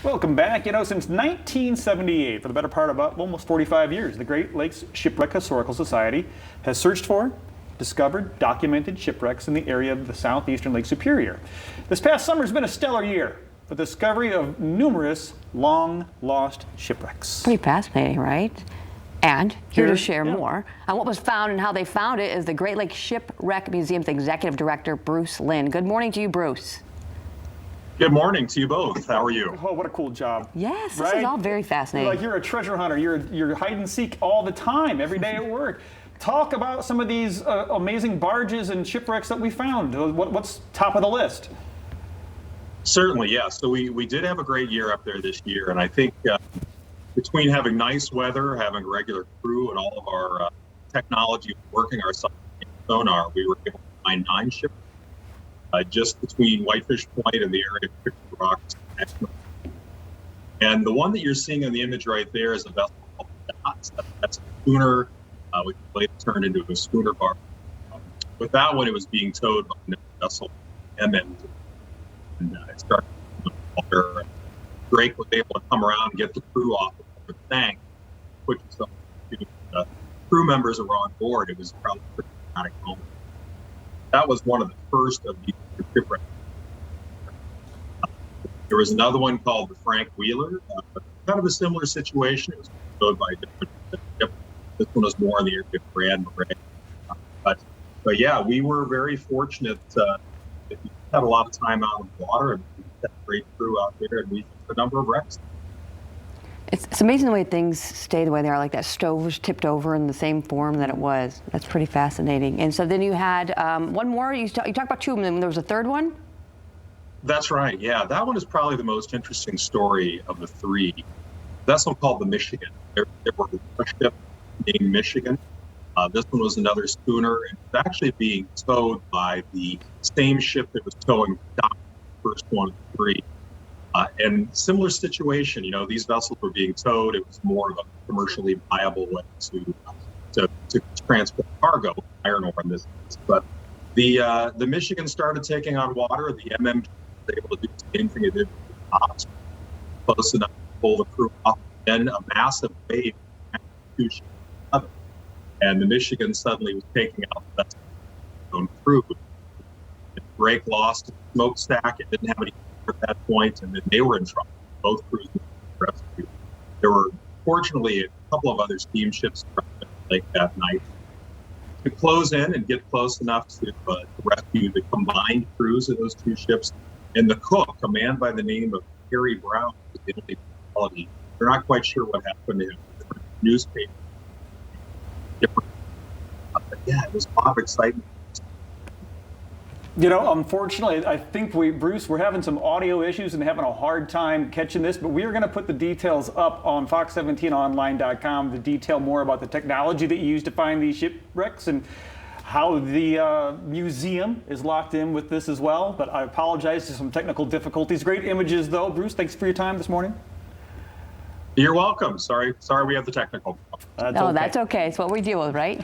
Welcome back. Since 1978, for the better part of almost 45 years, the Great Lakes Shipwreck Historical Society has searched for, discovered, documented shipwrecks in the area of the southeastern Lake Superior. This past summer has been a stellar year, the discovery of numerous long-lost shipwrecks. Pretty fascinating, right? And here to share more on what was found and how they found it is the Great Lake Shipwreck Museum's Executive Director, Bruce Lynn. Good morning to you, Bruce. Good morning to you both. How are you? Oh, what a cool job. Yes, this is all very fascinating. You're a treasure hunter. You're hide and seek all the time, every day at work. Talk about some of these amazing barges and shipwrecks that we found. What's top of the list? Certainly, yeah. So we did have a great year up there this year, and I think between having nice weather, having a regular crew, and all of our technology working our sonar, we were able to find 9 shipwrecks just between Whitefish Point and the area of Shipwreck Rocks. And the one that you're seeing on the image right there is a vessel called Dots. That's a schooner, which later turned into a schooner barge. With that one, it was being towed by another vessel, and it started to water. Drake was able to come around and get the crew off of the tank, which is something to the crew members that were on board. It was probably a pretty dramatic moment. That was one of the first of these shipwrecks. There was another one called the Frank Wheeler, kind of a similar situation. It was towed by a different ship. This one was more in the area of Grand Marais. But yeah, we were very fortunate that we had a lot of time out of the water, and we had a great crew out there, and we took a number of wrecks. It's amazing the way things stay the way they are, like that stove was tipped over in the same form that it was. That's pretty fascinating. And so then you had one more, you talked about 2 of them, and there was a third one? That's right, yeah. That one is probably the most interesting story of the 3. That's one called the Michigan. There were a ship named Michigan. This one was another schooner, and it's actually being towed by the same ship that was towing the first one of the 3. And similar situation, these vessels were being towed. It was more of a commercially viable way to transport cargo, iron ore in this case. But the Michigan started taking on water. The MMG was able to do the same thing it did with the tops, close enough to pull the crew off. Then a massive wave and the Michigan suddenly was taking out the vessel own crew. Drake lost a smokestack. It didn't have any at that point, and then they were in trouble. Both crews were rescued. There were fortunately a couple of other steamships around the lake that night to close in and get close enough to rescue the combined crews of those 2 ships. And the cook, a man by the name of Harry Brown, was the only fatality. They're not quite sure what happened to him. Different newspapers. But yeah, it was a lot of excitement. Unfortunately, I think Bruce, we're having some audio issues and having a hard time catching this, but we are going to put the details up on fox17online.com to detail more about the technology that you used to find these shipwrecks and how the museum is locked in with this as well. But I apologize for some technical difficulties. Great images, though. Bruce, thanks for your time this morning. You're welcome. Sorry we have the technical. That's okay. It's what we deal with, right?